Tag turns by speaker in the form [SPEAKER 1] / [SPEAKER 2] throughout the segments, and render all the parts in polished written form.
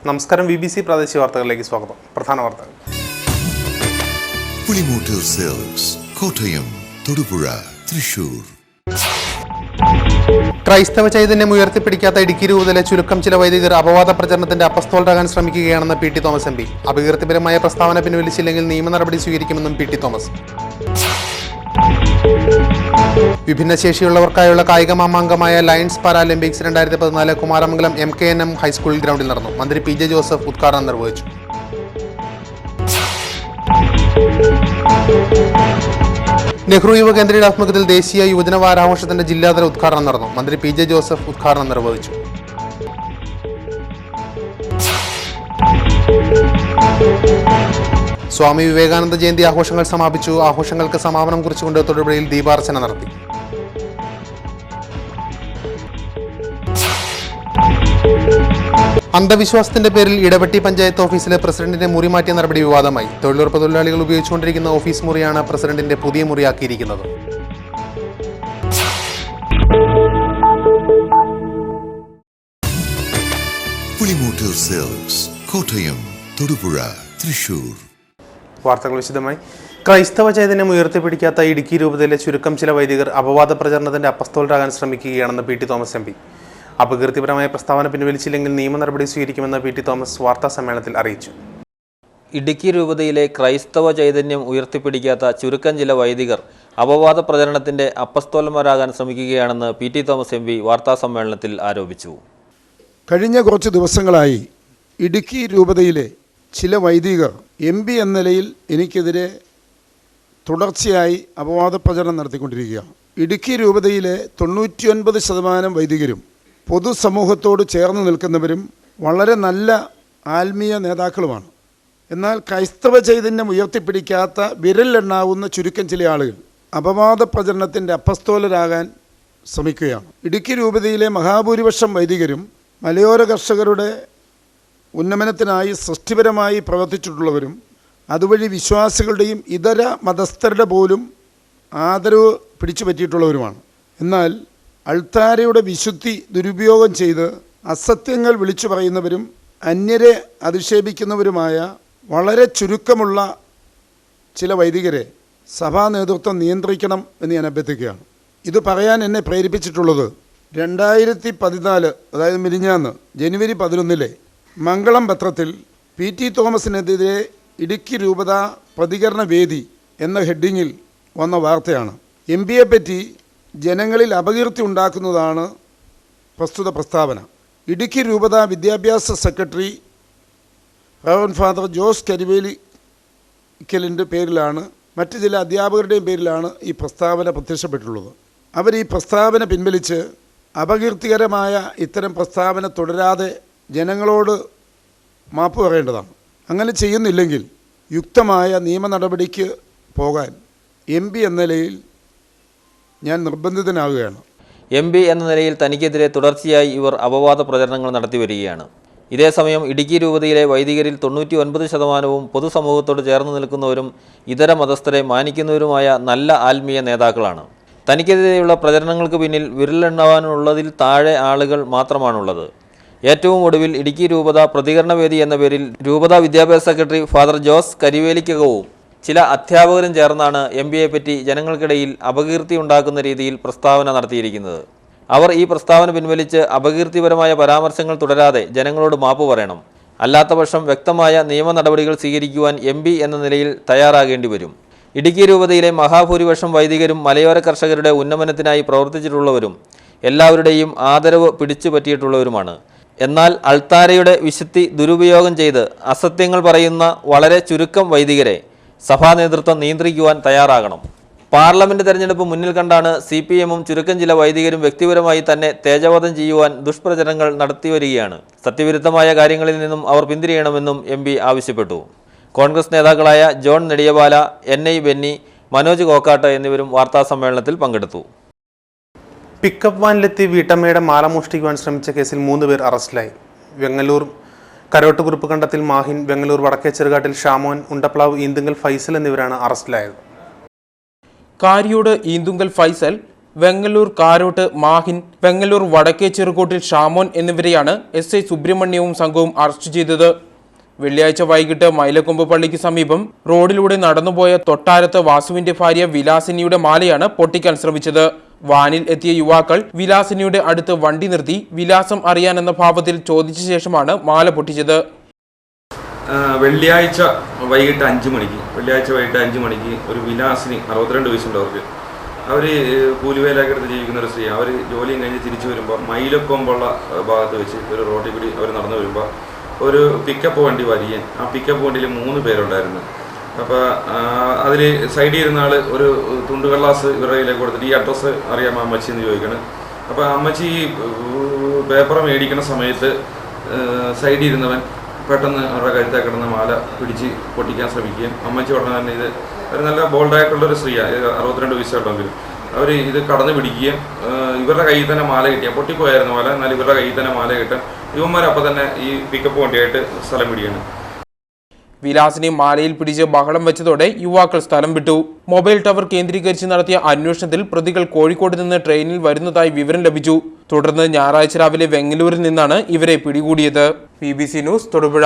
[SPEAKER 1] നമസ്കാരം. BBC പ്രാദേശിക വാർത്തകളിലേക്ക് സ്വാഗതം. പ്രധാന വാർത്തകൾ.
[SPEAKER 2] പുളിമൂട്ടിൽ സിൽക്സ്, കോട്ടയം, തൊടുപുഴ, തൃശൂർ.
[SPEAKER 1] ക്രൈസ്തവ ചൈതന്യം ഉയർത്തിപ്പിടിക്കാത്ത ഇടുക്കി രൂപതയിലെ ചുരുക്കം ചില വൈദികർ അപവാദ പ്രചരണത്തിന്റെ അപ്പസ്തോലരാകാൻ ശ്രമിക്കുകയാണെന്ന് പി.ടി. Thomas MP. അപകീർത്തിപരമായ പ്രസ്താവന പിൻവലിച്ചില്ലെങ്കിൽ നിയമ നടപടി സ്വീകരിക്കുമെന്നും പി.ടി. തോമസ്. വിഭിന്നശേഷിയുള്ളവർക്കായുള്ള കായിക മാമാങ്കമായ Lions Paralympics 2014 Kumaramangalam MKNM high school ഗ്രൗണ്ടിൽ നടന്നു. മന്ത്രി പി ജെ ജോസഫ് ഉദ്ഘാടനം നിർവഹിച്ചു. നെഹ്റു യുവ കേന്ദ്രയുടെ ആഭിമുഖ്യത്തിൽ ദേശീയ യുവജന വാരാഘോഷത്തിന്റെ ജില്ലാതല ഉദ്ഘാടനം നടന്നു. മന്ത്രി പി ജെ ജോസഫ് ഉദ്ഘാടനം നിർവഹിച്ചു. സ്വാമി വിവേകാനന്ദ ജയന്തി ആഘോഷങ്ങൾ സമാപിച്ചു. ആഘോഷങ്ങൾക്ക് സമാപനം കുറിച്ചുകൊണ്ട് തൊടുപുഴയിൽ ദീപാർച്ചന നടത്തി. അന്ധവിശ്വാസത്തിന്റെ പേരിൽ ഇടവെട്ടി പഞ്ചായത്ത് ഓഫീസിലെ പ്രസിഡന്റിന്റെ മുറി മാറ്റിയ നടപടി വിവാദമായി. തൊഴിലുറപ്പ് തൊഴിലാളികൾ ഉപയോഗിച്ചുകൊണ്ടിരിക്കുന്ന ഓഫീസ് മുറിയാണ് പ്രസിഡന്റിന്റെ പുതിയ മുറിയാക്കിയിരിക്കുന്നത്.
[SPEAKER 2] പുളിമൂട്ടിൽ സിൽക്സ്, കോട്ടയം, തൊടുപുഴ, തൃശൂർ.
[SPEAKER 1] വാർത്തകൾ വിശദമായി. ക്രൈസ്തവ ചൈതന്യം ഉയർത്തിപ്പിടിക്കാത്ത ഇടുക്കി രൂപതയിലെ ചുരുക്കം ചില വൈദികർ അപവാദ പ്രചരണത്തിന്റെ അപ്പസ്തോലരാകാൻ ശ്രമിക്കുകയാണെന്ന് പി.ടി. Thomas MP. അപകീർത്തിപരമായ പ്രസ്താവന പിൻവലിച്ചില്ലെങ്കിൽ നിയമ നടപടി സ്വീകരിക്കുമെന്ന് പി.ടി. തോമസ് വാർത്താ സമ്മേളനത്തിൽ അറിയിച്ചു.
[SPEAKER 3] ഇടുക്കി രൂപതയിലെ ക്രൈസ്തവ ചൈതന്യം ഉയർത്തിപ്പിടിക്കാത്ത ചുരുക്കം ചില വൈദികർ അപവാദ പ്രചരണത്തിന്റെ അപ്പസ്തോലന്മാരാകാൻ ശ്രമിക്കുകയാണെന്ന് പി.ടി. Thomas MP. വാർത്താ സമ്മേളനത്തിൽ ആരോപിച്ചു.
[SPEAKER 4] കഴിഞ്ഞ കുറച്ച് ദിവസങ്ങളായി ഇടുക്കി രൂപതയിലെ ചില വൈദികർ MP എന്ന നിലയിൽ എനിക്കെതിരെ തുടർച്ചയായി അപവാദ പ്രചരണം നടത്തിക്കൊണ്ടിരിക്കുകയാണ്. ഇടുക്കി രൂപതയിലെ 99% വൈദികരും പൊതുസമൂഹത്തോട് ചേർന്ന് നിൽക്കുന്നവരും വളരെ നല്ല ആത്മീയ നേതാക്കളുമാണ്. എന്നാൽ ക്രൈസ്തവ ചൈതന്യം ഉയർത്തിപ്പിടിക്കാത്ത വിരലിലെണ്ണാവുന്ന ചുരുക്കം ചില ആളുകൾ അപവാദ പ്രചരണത്തിൻ്റെ അപ്പസ്തോലരാകാൻ ശ്രമിക്കുകയാണ്. ഇടുക്കി രൂപതയിലെ മഹാഭൂരിപക്ഷം വൈദികരും മലയോര കർഷകരുടെ ഉന്നമനത്തിനായി സൃഷ്ടിപരമായി പ്രവർത്തിച്ചിട്ടുള്ളവരും അതുവഴി വിശ്വാസികളുടെയും ഇതര മതസ്ഥരുടെ പോലും ആദരവ് പിടിച്ചു പറ്റിയിട്ടുള്ളവരുമാണ്. എന്നാൽ അൾത്താരയുടെ വിശുദ്ധി ദുരുപയോഗം ചെയ്ത് അസത്യങ്ങൾ വിളിച്ചു പറയുന്നവരും അന്യരെ അധിക്ഷേപിക്കുന്നവരുമായ വളരെ ചുരുക്കമുള്ള ചില വൈദികരെ സഭാ നേതൃത്വം നിയന്ത്രിക്കണം എന്ന് ഞാൻ അഭ്യർത്ഥിക്കുകയാണ്. ഇത് പറയാൻ എന്നെ പ്രേരിപ്പിച്ചിട്ടുള്ളത് 2014 അതായത് മിനിഞ്ഞാന്ന് ജനുവരി 11 മംഗളം പത്രത്തിൽ P.T. തോമസിനെതിരെ ഇടുക്കി രൂപത പ്രതികരണ വേദി എന്ന ഹെഡിങ്ങിൽ വന്ന വാർത്തയാണ്. MP.യെ പറ്റി ജനങ്ങളിൽ അപകീർത്തി ഉണ്ടാക്കുന്നതാണ് പ്രസ്തുത പ്രസ്താവന. ഇടുക്കി രൂപത വിദ്യാഭ്യാസ സെക്രട്ടറി റവറൻഡ് ഫാദർ ജോസ് കരിവേലിക്കലിൻ്റെ പേരിലാണ് മറ്റ് ചില അധ്യാപകരുടെയും പേരിലാണ് ഈ പ്രസ്താവന പ്രത്യക്ഷപ്പെട്ടുള്ളത്. അവർ ഈ പ്രസ്താവന പിൻവലിച്ച് അപകീർത്തികരമായ ഇത്തരം പ്രസ്താവന തുടരാതെ ജനങ്ങളോട് മാപ്പ് പറയേണ്ടതാണ്. അങ്ങനെ ചെയ്യുന്നില്ലെങ്കിൽ യുക്തമായ നിയമ നടപടിക്ക് പോകാൻ MP എന്ന നിലയിൽ ഞാൻ നിർബന്ധിതനാകുകയാണ്.
[SPEAKER 3] MP എന്ന നിലയിൽ തനിക്കെതിരെ തുടർച്ചയായി ഇവർ അപവാദ പ്രചരണങ്ങൾ നടത്തി വരികയാണ്. ഇതേസമയം ഇടുക്കി രൂപതയിലെ വൈദികരിൽ 99% പൊതുസമൂഹത്തോട് ചേർന്ന് നിൽക്കുന്നവരും ഇതര മതസ്ഥരെ മാനിക്കുന്നവരുമായ നല്ല ആത്മീയ നേതാക്കളാണ്. തനിക്കെതിരെയുള്ള പ്രചരണങ്ങൾക്ക് പിന്നിൽ വിരലെണ്ണാവാനുള്ളതിൽ താഴെ ആളുകൾ മാത്രമാണുള്ളത്. ഏറ്റവും ഒടുവിൽ ഇടുക്കി രൂപത പ്രതികരണവേദി എന്ന പേരിൽ രൂപത വിദ്യാഭ്യാസ സെക്രട്ടറി ഫാദർ ജോസ് കരിവേലിക്കകവും ചില അധ്യാപകരും ചേർന്നാണ് MP.യെ പറ്റി ജനങ്ങൾക്കിടയിൽ അപകീർത്തി ഉണ്ടാക്കുന്ന രീതിയിൽ പ്രസ്താവന നടത്തിയിരിക്കുന്നത്. അവർ ഈ പ്രസ്താവന പിൻവലിച്ച് അപകീർത്തിപരമായ പരാമർശങ്ങൾ തുടരാതെ ജനങ്ങളോട് മാപ്പ് പറയണം. അല്ലാത്തപക്ഷം വ്യക്തമായ നിയമ നടപടികൾ സ്വീകരിക്കുവാൻ MP എന്ന നിലയിൽ തയ്യാറാകേണ്ടി വരും. ഇടുക്കി രൂപതയിലെ മഹാഭൂരിപക്ഷം വൈദികരും മലയോര കർഷകരുടെ ഉന്നമനത്തിനായി പ്രവർത്തിച്ചിട്ടുള്ളവരും എല്ലാവരുടെയും ആദരവ് പിടിച്ചു പറ്റിയിട്ടുള്ളവരുമാണ്. എന്നാൽ അൾത്താരയുടെ വിശുദ്ധി ദുരുപയോഗം ചെയ്ത് അസത്യങ്ങൾ പറയുന്ന വളരെ ചുരുക്കം വൈദികരെ സഭാ നേതൃത്വം നിയന്ത്രിക്കുവാൻ തയ്യാറാകണം. പാർലമെന്റ് തെരഞ്ഞെടുപ്പ് മുന്നിൽ കണ്ടാണ് CPM-ഉം ചുരുക്കം ചില വൈദികരും വ്യക്തിപരമായി തന്നെ തേജോവധം ചെയ്യുവാൻ ദുഷ്പ്രചരണങ്ങൾ നടത്തിവരികയാണ്. സത്യവിരുദ്ധമായ കാര്യങ്ങളിൽ നിന്നും അവർ പിന്തിരിയണമെന്നും MP ആവശ്യപ്പെട്ടു. കോൺഗ്രസ് നേതാക്കളായ ജോൺ നെടിയപാല, NI ബെന്നി, മനോജ് കോക്കാട്ട് എന്നിവരും വാർത്താസമ്മേളനത്തിൽ പങ്കെടുത്തു.
[SPEAKER 1] പിക്കപ്പ് വാനിലെത്തി വീട്ടമ്മയുടെ മാല മോഷ്ടിക്കുവാൻ ശ്രമിച്ച കേസിൽ 3 പേർ അറസ്റ്റിലായി. വെങ്ങല്ലൂർ കരോട്ടുകുറുപ്പ് കണ്ടത്തിൽ മാഹിൻ, വെങ്ങല്ലൂർ വടക്കേ ചെറുകാട്ടിൽ ഷാമോൻ, ഉണ്ടപ്ലാവ് ഈന്തുങ്കൽ ഫൈസൽ എന്നിവരാണ് അറസ്റ്റിലായത്.
[SPEAKER 5] കാരിയോട് ഈന്തുങ്കൽ ഫൈസൽ, വെങ്ങല്ലൂർ കാരോട്ട് മാഹിൻ, വെങ്ങല്ലൂർ വടക്കേ ചെറുകോട്ടിൽ ഷാമോൻ എന്നിവരെയാണ് SI സുബ്രഹ്മണ്യവും സംഘവും അറസ്റ്റ് ചെയ്തത്. വെള്ളിയാഴ്ച വൈകിട്ട് മൈലക്കൊമ്പ് പള്ളിക്ക് സമീപം റോഡിലൂടെ നടന്നുപോയ തൊട്ടാരത്ത് വാസുവിന്റെ ഭാര്യ വിലാസിനിയുടെ മാലയാണ് പൊട്ടിക്കാൻ ശ്രമിച്ചത്. വാനിൽ എത്തിയ യുവാക്കൾ വിലാസിനിയുടെ അടുത്ത് വണ്ടി നിർത്തി വിലാസം അറിയാനെന്ന ഭാവത്തിൽ ചോദിച്ച ശേഷമാണ് മാല പൊട്ടിച്ചത്.
[SPEAKER 6] വെള്ളിയാഴ്ച വൈകിട്ട് 5 മണിക്ക് ഒരു വിലാസിനി 62 വയസ്സുണ്ട് അവർക്ക്. അവർ കൂലിവേലൊക്കെ എടുത്ത് ജീവിക്കുന്ന ഒരു സ്ത്രീ. അവർ ജോലിയും കഴിഞ്ഞ് തിരിച്ചു വരുമ്പോൾ മൈലക്കൊമ്പുള്ള ഭാഗത്ത് വെച്ച് ഒരു റോഡിൽ കൂടി അവർ നടന്നു വരുമ്പോൾ ഒരു പിക്കപ്പ് വണ്ടി വരികയും ആ പിക്കപ്പ് വണ്ടിയിൽ 3 പേരുണ്ടായിരുന്നു. അപ്പോൾ അതിൽ സൈഡിൽ ഇരുന്ന ആൾ ഒരു തുണ്ടുകള്ളാസ് ഇവരുടെ കയ്യിലേക്ക് കൊടുത്തിട്ട് ഈ അഡ്രസ്സ് അറിയാമോ അമ്മച്ചി എന്ന് ചോദിക്കണം. അപ്പോൾ അമ്മച്ചി പേപ്പർ മേടിക്കുന്ന സമയത്ത് സൈഡിൽ ഇരുന്നവൻ പെട്ടെന്ന് അവരുടെ കഴുത്തേ കിടന്ന മാല പിടിച്ച് പൊട്ടിക്കാൻ ശ്രമിക്കുകയും അമ്മച്ചി ഉടനെ തന്നെ ഇത് ഒരു നല്ല ബോൾഡായിട്ടുള്ളൊരു സ്ത്രീയാണ്, 62 വയസ്സുണ്ടെങ്കിലും അവർ ഇത് കടന്നു പിടിക്കുകയും ഇവരുടെ കയ്യിൽ തന്നെ മാല കിട്ടിയ പൊട്ടിപ്പോയായിരുന്നു മാല. എന്നാൽ ഇവരുടെ കയ്യിൽ തന്നെ മാല കിട്ടാൻ ഇവന്മാരപ്പം തന്നെ ഈ പിക്കപ്പ് വണ്ടിയായിട്ട് സ്ഥലം പിടിയാണ്.
[SPEAKER 5] വിലാസിനെ മാലയിൽ പിടിച്ച് ബഹളം വെച്ചതോടെ യുവാക്കൾ സ്ഥലം വിട്ടു. മൊബൈൽ ടവർ കേന്ദ്രീകരിച്ച് നടത്തിയ അന്വേഷണത്തിൽ പ്രതികൾ കോഴിക്കോട് നിന്ന് ട്രെയിനിൽ വരുന്നതായി വിവരം ലഭിച്ചു. തുടർന്ന് ഞായറാഴ്ച രാവിലെ വെങ്ങല്ലൂരിൽ നിന്നാണ് ഇവരെ പിടികൂടിയത്. BBC news Thodupuzha.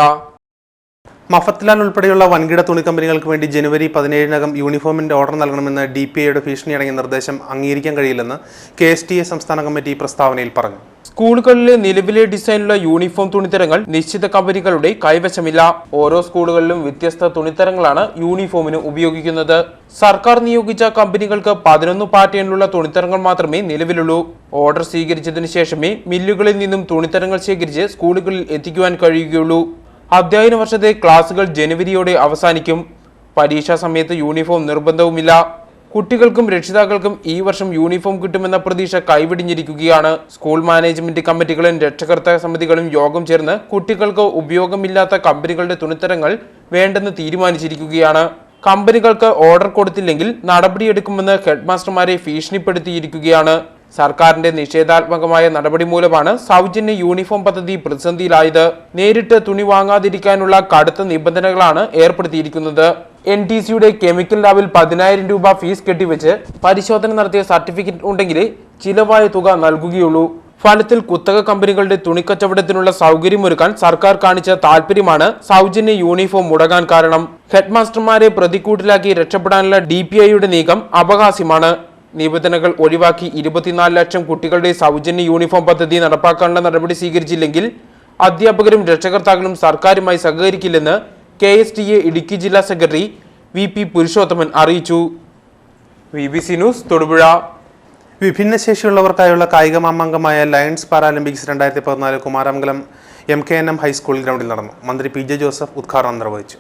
[SPEAKER 1] മഫത്ലാൽ ഉൾപ്പെടെയുള്ള വൻകിട തുണിക്കമ്പനികൾക്ക് വേണ്ടി ജനുവരി 17-നകം യൂണിഫോമിന്റെ ഓർഡർ നൽകണമെന്ന് DPIയുടെ ഭീഷണിയടങ്ങിയ നിർദ്ദേശം അംഗീകരിക്കാൻ കഴിയില്ലെന്ന് KSTA സംസ്ഥാന കമ്മിറ്റി പ്രസ്താവനയിൽ പറഞ്ഞു.
[SPEAKER 5] സ്കൂളുകളിലെ നിലവിലെ ഡിസൈനിലുള്ള യൂണിഫോം തുണിത്തരങ്ങൾ നിശ്ചിത കമ്പനികളുടെ കൈവശമില്ല. ഓരോ സ്കൂളുകളിലും വ്യത്യസ്ത തുണിത്തരങ്ങളാണ് യൂണിഫോമിന് ഉപയോഗിക്കുന്നത്. സർക്കാർ നിയോഗിച്ച കമ്പനികൾക്ക് 11 പാറ്റേണിലുള്ള തുണിത്തരങ്ങൾ മാത്രമേ നിലവിലുള്ളൂ. ഓർഡർ സ്വീകരിച്ചതിനു ശേഷമേ മില്ലുകളിൽ നിന്നും തുണിത്തരങ്ങൾ ശേഖരിച്ച് സ്കൂളുകളിൽ എത്തിക്കുവാൻ കഴിയുകയുള്ളൂ. അധ്യയന വർഷത്തെ ക്ലാസുകൾ ജനുവരിയോടെ അവസാനിക്കും. പരീക്ഷാ സമയത്ത് യൂണിഫോം നിർബന്ധവുമില്ല. കുട്ടികൾക്കും രക്ഷിതാക്കൾക്കും ഈ വർഷം യൂണിഫോം കിട്ടുമെന്ന പ്രതീക്ഷ കൈവിടിഞ്ഞിരിക്കുകയാണ്. സ്കൂൾ മാനേജ്മെന്റ് കമ്മിറ്റികളും രക്ഷകർത്താ സമിതികളും യോഗം ചേർന്ന് കുട്ടികൾക്ക് ഉപയോഗമില്ലാത്ത കമ്പനികളുടെ തുണിത്തരങ്ങൾ വേണ്ടെന്ന് തീരുമാനിച്ചിരിക്കുകയാണ്. കമ്പനികൾക്ക് ഓർഡർ കൊടുത്തില്ലെങ്കിൽ നടപടിയെടുക്കുമെന്ന് ഹെഡ്മാസ്റ്റർമാരെ ഭീഷണിപ്പെടുത്തിയിരിക്കുകയാണ്. സർക്കാരിന്റെ നിഷേധാത്മകമായ നടപടി മൂലമാണ് സൗജന്യ യൂണിഫോം പദ്ധതി പ്രതിസന്ധിയിലായത്. നേരിട്ട് തുണി വാങ്ങാതിരിക്കാനുള്ള കടുത്ത നിബന്ധനകളാണ് ഏർപ്പെടുത്തിയിരിക്കുന്നത്. NTCയുടെ കെമിക്കൽ ലാബിൽ 10,000 രൂപ ഫീസ് കെട്ടിവെച്ച് പരിശോധന നടത്തിയ സർട്ടിഫിക്കറ്റ് ഉണ്ടെങ്കിൽ ചിലവായ തുക നൽകുകയുള്ളൂ. ഫലത്തിൽ കുത്തക കമ്പനികളുടെ തുണിക്കച്ചവടത്തിനുള്ള സൗകര്യമൊരുക്കാൻ സർക്കാർ കാണിച്ച താൽപര്യമാണ് സൗജന്യ യൂണിഫോം മുടങ്ങാൻ കാരണം. ഹെഡ്മാസ്റ്റർമാരെ പ്രതിക്കൂട്ടിലാക്കി രക്ഷപ്പെടാനുള്ള DPIയുടെ നീക്കം അപഹാസ്യമാണ്. നിബന്ധനകൾ ഒഴിവാക്കി 24 ലക്ഷം കുട്ടികളുടെ സൗജന്യ യൂണിഫോം പദ്ധതി നടപ്പാക്കാനുള്ള നടപടി സ്വീകരിച്ചില്ലെങ്കിൽ അധ്യാപകരും രക്ഷകർത്താക്കളും സർക്കാരുമായി സഹകരിക്കില്ലെന്ന് KSTA ഇടുക്കി ജില്ലാ സെക്രട്ടറി VP പുരുഷോത്തമൻ അറിയിച്ചു. BBC news Thodupuzha.
[SPEAKER 1] വിഭിന്നശേഷിയുള്ളവർക്കായുള്ള കായിക മാമാങ്കമായ Lions Paralympics 2014 Kumaramangalam MKNM high school ഗ്രൗണ്ടിൽ നടന്നു. മന്ത്രി PJ ജോസഫ് ഉദ്ഘാടനം നിർവഹിച്ചു.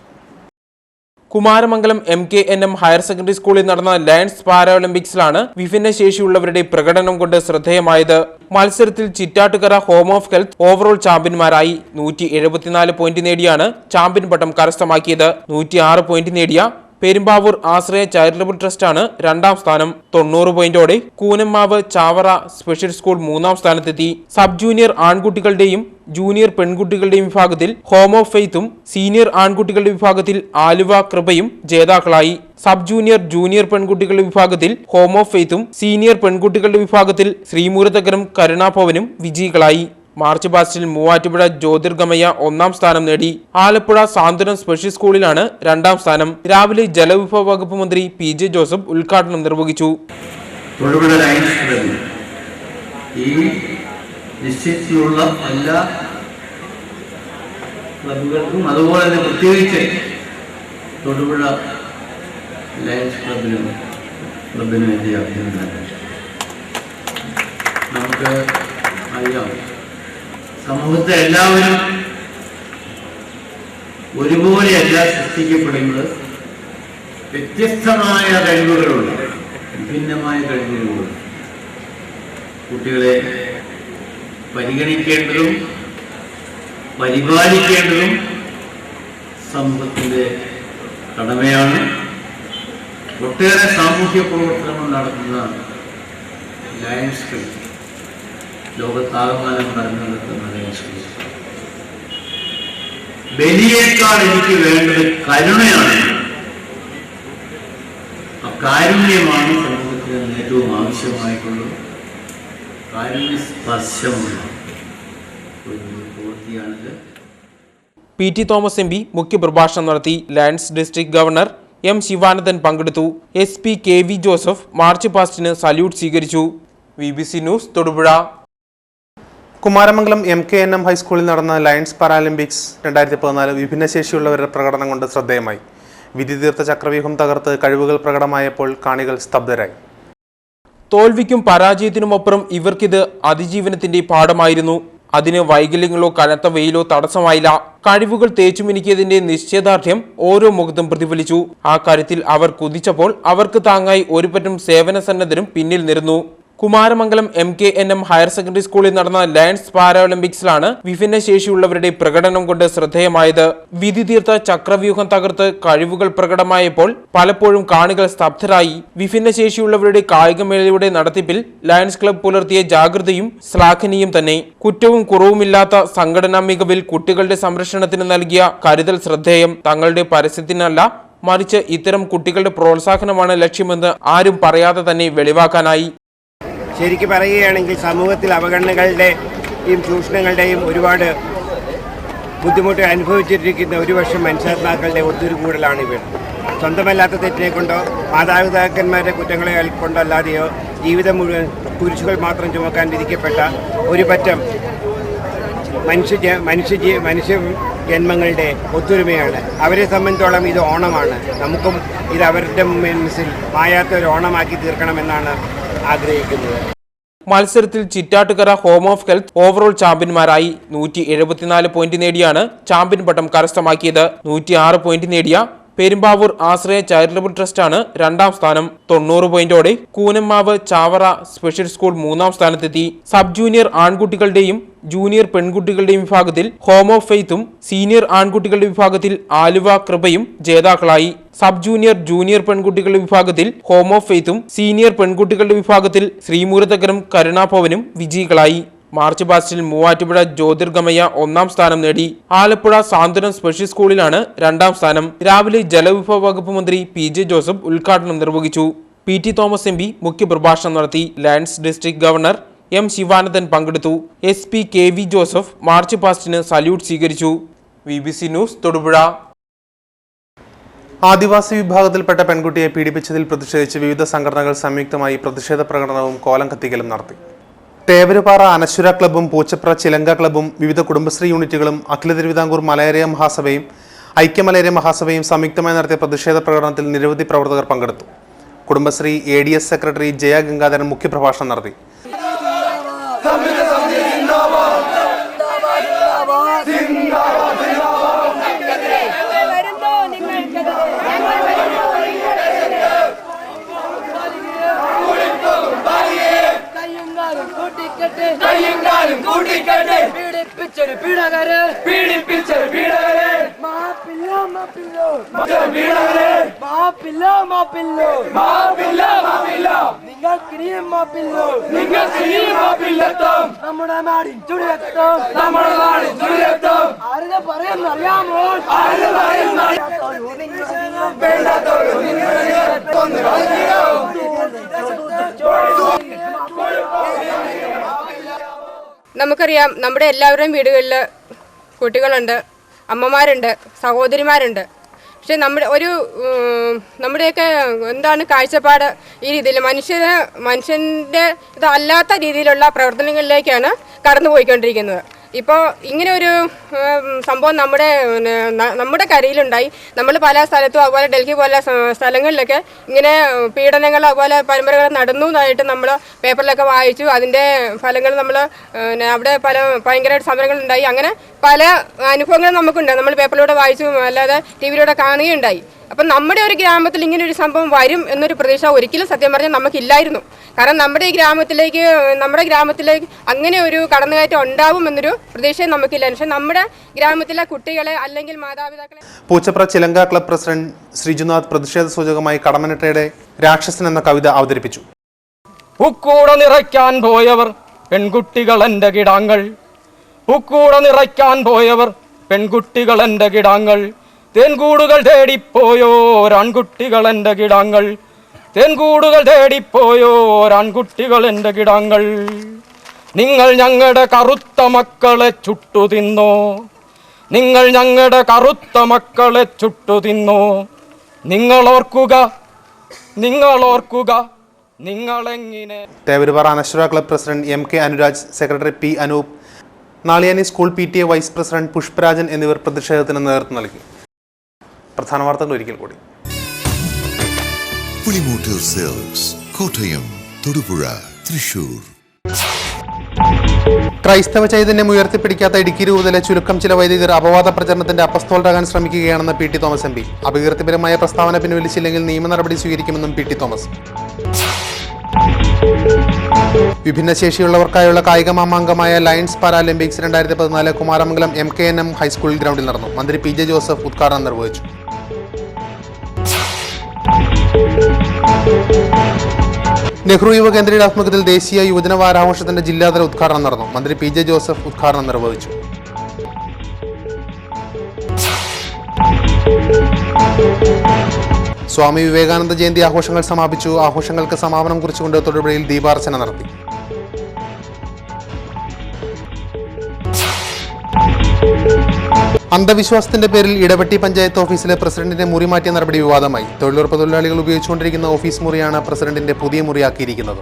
[SPEAKER 5] കുമാരമംഗലം MKNM ഹയർ സെക്കൻഡറി സ്കൂളിൽ നടന്ന ലയൺസ് പാരാഒളിമ്പിക്സിലാണ് വിഭിന്നശേഷിയുള്ളവരുടെ പ്രകടനം കൊണ്ട് ശ്രദ്ധേയമായത്. മത്സരത്തിൽ Chittattukara home of health overall ചാമ്പ്യന്മാരായി. 174 പോയിന്റ് നേടിയാണ് ചാമ്പ്യൻ പട്ടം കരസ്ഥമാക്കിയത്. 106 പോയിന്റ് നേടിയ പെരുമ്പാവൂർ ആശ്രയ ചാരിറ്റബിൾ ട്രസ്റ്റാണ് 2ാം സ്ഥാനം. 90 പോയിന്റോടെ കൂനമ്മാവ് ചാവറ സ്പെഷ്യൽ സ്കൂൾ 3ാം സ്ഥാനത്തെത്തി. സബ് ജൂനിയർ ആൺകുട്ടികളുടെയും ജൂനിയർ പെൺകുട്ടികളുടെയും വിഭാഗത്തിൽ ഹോം ഓഫ് ഫെയ്ത്തും സീനിയർ ആൺകുട്ടികളുടെ വിഭാഗത്തിൽ ആലുവ കൃപയും ജേതാക്കളായി. സബ് ജൂനിയർ ജൂനിയർ പെൺകുട്ടികളുടെ വിഭാഗത്തിൽ ഹോം ഓഫ് ഫെയ്ത്തും സീനിയർ പെൺകുട്ടികളുടെ വിഭാഗത്തിൽ ശ്രീമൂലതകരം കരുണാഭവനും വിജയികളായി. മാർച്ച് പാസ്റ്റിൽ മൂവാറ്റുപുഴ ജ്യോതിർഗമയ 1ാം സ്ഥാനം നേടി. ആലപ്പുഴ സാന്ത്വനം സ്പെഷ്യൽ സ്കൂളിലാണ് 2ാം സ്ഥാനം. രാവിലെ ജലവിഭവ വകുപ്പ് മന്ത്രി PJ ജോസഫ് ഉദ്ഘാടനം നിർവഹിച്ചു.
[SPEAKER 7] നിശ്ചയിച്ചുള്ള എല്ലാ ക്ലബുകൾക്കും അതുപോലെ തന്നെ പ്രത്യേകിച്ച് തൊടുപുഴ ലയൺസ് ക്ലബിന് വേണ്ടി അഭിനന്ദനം. നമുക്ക് അറിയാം, സമൂഹത്തെ എല്ലാവരും ഒരുപോലെയല്ല സൃഷ്ടിക്കപ്പെടുന്നത്. വ്യത്യസ്തമായ കഴിവുകളുള്ള വിഭിന്നമായ കഴിവുകളുണ്ട്. കുട്ടികളെ പരിഗണിക്കേണ്ടതും പരിപാലിക്കേണ്ടതും സമൂഹത്തിൻ്റെ കടമയാണ്. ഒട്ടേറെ സാമൂഹ്യ പ്രവർത്തനങ്ങൾ നടത്തുന്ന ലയൺസ് ക്ലബ്, ലോകത്താകമാനം പറഞ്ഞു നടത്തുന്ന ലയൺസ് ക്ലബ്, ബലിയേക്കാൾ എനിക്ക് വേണ്ടത് കരുണയാണ്. ആ കാരുണ്യമാണ് സമൂഹത്തിന് ഏറ്റവും ആവശ്യമായിട്ടുള്ളത്. കാരുണ്യ സ്പർശമുള്ള ഒരു പ്രവൃത്തിയാണിത്.
[SPEAKER 5] PT തോമസ് MP മുഖ്യപ്രഭാഷണം നടത്തി. Lions district governor M Sivanandan പങ്കെടുത്തു. SP KV ജോസഫ് മാർച്ച് പാസ്റ്റിന് സല്യൂട്ട് സ്വീകരിച്ചു. VBC news Thodupuzha.
[SPEAKER 1] Kumaramangalam MKNM ഹൈസ്കൂളിൽ നടന്ന ലയൺസ് പാരാലിമ്പിക്സ് 2014 വിഭിന്നശേഷിയുള്ളവരുടെ പ്രകടനം കൊണ്ട് ശ്രദ്ധേയമായി. വിധി തീർത്ത ചക്രവ്യൂഹം തകർത്ത് കഴിവുകൾ പ്രകടമായപ്പോൾ കാണികൾ സ്തബ്ധരായി.
[SPEAKER 5] തോൽവിക്കും പരാജയത്തിനുമപ്പുറം ഇവർക്കിത് അതിജീവനത്തിന്റെ പാഠമായിരുന്നു. അതിന് വൈകല്യങ്ങളോ കനത്ത വെയിലോ തടസ്സമായില്ല. കഴിവുകൾ തേച്ചുമിനിക്കിയതിന്റെ നിശ്ചയദാർഢ്യം ഓരോ മുഖത്തും പ്രതിഫലിച്ചു. ആ കാര്യത്തിൽ അവർ കുതിച്ചപ്പോൾ അവർക്ക് താങ്ങായി ഒരു പറ്റം സേവന സന്നദ്ധരും പിന്നിൽ നിരന്നു. കുമാരമംഗലം MKNM ഹയർ സെക്കൻഡറി സ്കൂളിൽ നടന്ന ലയൺസ് പാരാഒളിമ്പിക്സിലാണ് വിഭിന്നശേഷിയുള്ളവരുടെ പ്രകടനം കൊണ്ട് ശ്രദ്ധേയമായത്. വിധി തീർത്ത ചക്രവ്യൂഹം തകർത്ത് കഴിവുകൾ പ്രകടമായപ്പോൾ പലപ്പോഴും കാണികൾ സ്തബ്ധരായി. വിഭിന്നശേഷിയുള്ളവരുടെ കായികമേളയുടെ നടത്തിപ്പിൽ ലയൺസ് ക്ലബ് പുലർത്തിയ ജാഗ്രതയും ശ്ലാഘനീയം തന്നെ. കുറ്റവും കുറവുമില്ലാത്ത സംഘടനാ മികവിൽ കുട്ടികളുടെ സംരക്ഷണത്തിന് നൽകിയ കരുതൽ ശ്രദ്ധേയം. തങ്ങളുടെ പരസ്യത്തിനല്ല, മറിച്ച് ഇത്തരം കുട്ടികളുടെ പ്രോത്സാഹനമാണ് ലക്ഷ്യമെന്ന് ആരും പറയാതെ തന്നെ വെളിവാക്കാനായി.
[SPEAKER 8] ശരിക്കും പറയുകയാണെങ്കിൽ സമൂഹത്തിൽ അവഗണനകളുടെയും ചൂഷണങ്ങളുടെയും ഒരുപാട് ബുദ്ധിമുട്ട് അനുഭവിച്ചിരിക്കുന്ന ഒരുപക്ഷം മനുഷ്യാത്മാക്കളുടെ ഒത്തുകൂടലാണ് ഇവർ. സ്വന്തമല്ലാത്ത തെറ്റിനെ കൊണ്ടോ മാതാപിതാക്കന്മാരുടെ കുറ്റങ്ങളെ കൊണ്ടോ അല്ലാതെയോ ജീവിതം മുഴുവൻ കുരിശുകൾ മാത്രം ചുമക്കാൻ വിധിക്കപ്പെട്ട ഒരു പറ്റം മനുഷ്യ ജന്മങ്ങളുടെ ഒത്തൊരുമയാണ്. അവരെ സംബന്ധിച്ചോളം ഇത് ഓണമാണ്. നമുക്കും ഇത് അവരുടെ മനസ്സിൽ മായാത്ത ഒരു ഓണമാക്കി തീർക്കണമെന്നാണ് ആഗ്രഹിക്കുന്നത്.
[SPEAKER 5] മത്സരത്തിൽ Chittattukara home of health overall ചാമ്പ്യന്മാരായി. 174 പോയിന്റ് നേടിയാണ് ചാമ്പ്യൻ പട്ടം കരസ്ഥമാക്കിയത്. 106 പോയിന്റ് നേടിയ പെരുമ്പാവൂർ ആശ്രയ ചാരിറ്റബിൾ ട്രസ്റ്റാണ് രണ്ടാം സ്ഥാനം. 90 പോയിന്റോടെ കൂനമ്മാവ് ചാവറ സ്പെഷ്യൽ സ്കൂൾ മൂന്നാം സ്ഥാനത്തെത്തി. സബ് ജൂനിയർ ആൺകുട്ടികളുടെയും ജൂനിയർ പെൺകുട്ടികളുടെയും വിഭാഗത്തിൽ ഹോം ഓഫ് ഫെയ്ത്തും സീനിയർ ആൺകുട്ടികളുടെ വിഭാഗത്തിൽ ആലുവ കൃപയും ജേതാക്കളായി. സബ് ജൂനിയർ ജൂനിയർ പെൺകുട്ടികളുടെ വിഭാഗത്തിൽ ഹോം ഓഫ് ഫെയ്ത്തും സീനിയർ പെൺകുട്ടികളുടെ വിഭാഗത്തിൽ ശ്രീമൂലതകരം കരുണാഭവനും വിജയികളായി. മാർച്ച് പാസ്റ്റിൽ മൂവാറ്റുപുഴ ജ്യോതിർഗമയ ഒന്നാം സ്ഥാനം നേടി. ആലപ്പുഴ സാന്ത്വനം സ്പെഷ്യൽ സ്കൂളിലാണ് രണ്ടാം സ്ഥാനം. രാവിലെ ജലവിഭവ വകുപ്പ് മന്ത്രി PJ ജോസഫ് ഉദ്ഘാടനം നിർവഹിച്ചു. PT തോമസ് MP മുഖ്യപ്രഭാഷണം നടത്തി. Lions district governor M Sivanandan പങ്കെടുത്തു. SP KV ജോസഫ് മാർച്ച് പാസ്റ്റിന് സല്യൂട്ട് സ്വീകരിച്ചു. VBC news Thodupuzha.
[SPEAKER 1] ആദിവാസി വിഭാഗത്തിൽപ്പെട്ട പെൺകുട്ടിയെ പീഡിപ്പിച്ചതിൽ പ്രതിഷേധിച്ച് വിവിധ സംഘടനകൾ സംയുക്തമായി പ്രതിഷേധ പ്രകടനവും കോലം കത്തിക്കലും നടത്തി. തേവരുപാറ അനശ്വര ക്ലബ്ബും പൂച്ചപ്ര ചിലങ്ക ക്ലബ്ബും വിവിധ കുടുംബശ്രീ യൂണിറ്റുകളും അഖില തിരുവിതാംകൂർ മലയാളിയ മഹാസഭയും ഐക്യമലയാളിയ മഹാസഭയും സംയുക്തമായി നടത്തിയ പ്രതിഷേധ പ്രകടനത്തിൽ നിരവധി പ്രവർത്തകർ പങ്കെടുത്തു. കുടുംബശ്രീ ADS സെക്രട്ടറി ജയ ഗംഗാധരൻ മുഖ്യപ്രഭാഷണം നടത്തി.
[SPEAKER 9] നമ്മുടെ നാടിൻ ചുടിരക്തം ആരുടെ പറയുന്നറിയാമോ?
[SPEAKER 10] നമുക്കറിയാം, നമ്മുടെ എല്ലാവരുടെയും വീടുകളിൽ കുട്ടികളുണ്ട്, അമ്മമാരുണ്ട്, സഹോദരിമാരുണ്ട്. പക്ഷെ നമ്മുടെയൊക്കെ എന്താണ് കാഴ്ചപ്പാട് ഈ രീതിയിൽ മനുഷ്യൻ്റെ ഇതല്ലാത്ത രീതിയിലുള്ള പ്രവർത്തനങ്ങളിലേക്കാണ് കടന്നു പോയിക്കൊണ്ടിരിക്കുന്നത്. ഇപ്പോൾ ഇങ്ങനെ ഒരു സംഭവം നമ്മുടെ കരയിലുണ്ടായി. നമ്മൾ പല സ്ഥലത്തും അതുപോലെ ഡൽഹി പോലെ സ്ഥലങ്ങളിലൊക്കെ ഇങ്ങനെ പീഡനങ്ങൾ അതുപോലെ പരമ്പരകൾ നടന്നതായിട്ട് നമ്മൾ പേപ്പറിലൊക്കെ വായിച്ചു. അതിൻ്റെ ഫലങ്ങൾ നമ്മൾ അവിടെ ഭയങ്കരമായിട്ട് സമരങ്ങളുണ്ടായി. അങ്ങനെ പല അനുഭവങ്ങളും നമുക്കുണ്ട്. നമ്മൾ പേപ്പറിലൂടെ വായിച്ചു, അല്ലാതെ TV യിലൂടെ കാണുകയുണ്ടായി. അപ്പം നമ്മുടെ ഒരു ഗ്രാമത്തിൽ ഇങ്ങനെ ഒരു സംഭവം വരും എന്നൊരു പ്രതീക്ഷ ഒരിക്കലും സത്യം പറഞ്ഞാൽ നമുക്കില്ലായിരുന്നു. കാരണം നമ്മുടെ ഗ്രാമത്തിലേക്ക് അങ്ങനെ ഒരു കടന്നുകയറ്റം ഉണ്ടാവും എന്നൊരു പ്രതീക്ഷയും നമുക്കില്ല. പക്ഷേ നമ്മുടെ ഗ്രാമത്തിലെ കുട്ടികളെ അല്ലെങ്കിൽ മാതാപിതാക്കളെ.
[SPEAKER 1] പൂച്ചപ്ര ചിലങ്ക ക്ലബ് പ്രസിഡന്റ് ശ്രീജുനാഥ് പ്രതിഷേധ സൂചകമായി കടമനിട്ടയുടെ രാക്ഷസൻ എന്ന കവിത അവതരിപ്പിച്ചു.
[SPEAKER 11] പൂക്കൂട നിറയ്ക്കാൻ പോയവർ പെൺകുട്ടികൾ എൻ്റെ കിടാങ്ങൾ, പൂക്കൂട നിറയ്ക്കാൻ പോയവർ പെൺകുട്ടികൾ എൻ്റെ കിടാങ്ങൾ, തേൻകൂടുകൾ തേടിപ്പോയോരാൺകുട്ടികൾ എൻ്റെ കിടാങ്ങൾ, തേൻകൂടുകൾ തേടിപ്പോയോരാൺകുട്ടികൾ എൻ്റെ കിടാങ്ങൾ. നിങ്ങൾ ഞങ്ങളുടെ കറുത്ത മക്കളെ ചുട്ടു തിന്നോ, നിങ്ങൾ ഞങ്ങളുടെ കറുത്ത മക്കളെ ചുട്ടു തിന്നോ. നിങ്ങളോർക്കുക നിങ്ങളെങ്ങനെ.
[SPEAKER 1] Thevarupara Anaswara club president MK Anuraj, secretary P Anoop, Naliyani school PTA vice president Pushparajan എന്നിവർ പ്രതിഷേധത്തിന് നേതൃത്വം നൽകി. പ്രധാന വാർത്തകൾ ഒരിക്കൽ കൂടി.
[SPEAKER 2] പുളിമൂട്ടിൽ സെൽസ്, കോട്ടയം, തൊടുപുഴ, തൃശൂർ.
[SPEAKER 1] ക്രൈസ്തവ ചൈതന്യം ഉയർത്തിപ്പിടിക്കാത്ത ഇടുക്കി രൂപതയിലെ ചുരുക്കം ചില വൈദികർ അപവാദ പ്രചരണത്തിന്റെ അപ്പസ്തോലരാകാൻ ശ്രമിക്കുകയാണെന്ന് PT തോമസ് MP. അപകീർത്തിപരമായ പ്രസ്താവന പിൻവലിച്ചില്ലെങ്കിൽ നിയമ നടപടി സ്വീകരിക്കുമെന്നും PT തോമസ്. വിഭിന്നശേഷിയുള്ളവർക്കായുള്ള കായിക മാമാങ്കമായ Lions Paralympics 2014 Kumaramangalam MKNM high school ഗ്രൗണ്ടിൽ നടന്നു. മന്ത്രി PJ ജോസഫ് ഉദ്ഘാടനം നിർവഹിച്ചു. നെഹ്റു യുവ കേന്ദ്രയുടെ ആഭിമുഖ്യത്തിൽ ദേശീയ യുവജന വാരാഘോഷത്തിന്റെ ജില്ലാതല ഉദ്ഘാടനം നടന്നു. മന്ത്രി PJ ജോസഫ് ഉദ്ഘാടനം നിർവഹിച്ചു. സ്വാമി വിവേകാനന്ദ ജയന്തി ആഘോഷങ്ങൾ സമാപിച്ചു. ആഘോഷങ്ങൾക്ക് സമാപനം കുറിച്ചുകൊണ്ട് തൊടുപുഴയിൽ ദീപാർച്ചന നടത്തി. അന്ധവിശ്വാസത്തിന്റെ പേരിൽ ഇടവെട്ടി പഞ്ചായത്ത് ഓഫീസിലെ പ്രസിഡന്റിനെ മുറി മാറ്റിയ നടപടി വിവാദമായി. തൊഴിലുറപ്പ് തൊഴിലാളികൾ ഉപയോഗിച്ചുകൊണ്ടിരിക്കുന്ന ഓഫീസ് മുറിയാണ് പ്രസിഡന്റിന്റെ പുതിയ മുറിയാക്കിയിരിക്കുന്നത്.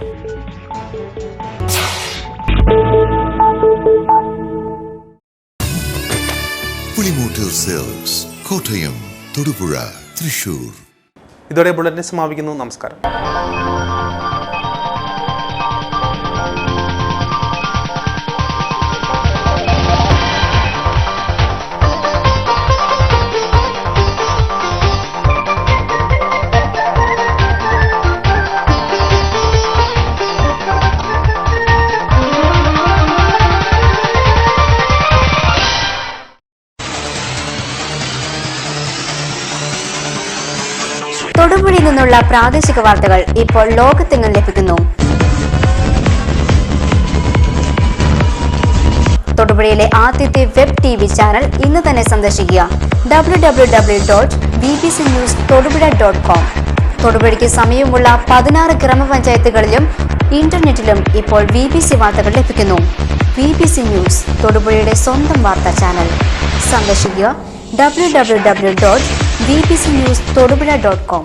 [SPEAKER 2] പുളിമൂട്ടിൽ സെൽസ്, കോട്ടയം, തൊടുപുഴ, തൃശൂർ.
[SPEAKER 1] ഇതോടെ ബുള്ളറ്റിനെ സമാപിക്കുന്നു. നമസ്കാരം.
[SPEAKER 12] തൊടുപുഴയിൽ നിന്നുള്ള പ്രാദേശിക വാർത്തകൾ ഇപ്പോൾ ലോകത്തെങ്ങും ലഭിക്കുന്നു. തൊടുപുഴയിലെ ആദ്യത്തെ വെബ് TV ചാനൽ ഇന്ന് തന്നെ സന്ദർശിക്കുക. www.bbcnewstodupuഴ.com. തൊടുപുഴയ്ക്ക് സമീപമുള്ള 16 ഗ്രാമപഞ്ചായത്തുകളിലും ഇന്റർനെറ്റിലും ഇപ്പോൾ BBC വാർത്തകൾ ലഭിക്കുന്നു. BBC ന്യൂസ്, തൊടുപുഴയുടെ സ്വന്തം വാർത്താ ചാനൽ. സന്ദർശിക്കുക www.bbcnewstodupuഴ.com.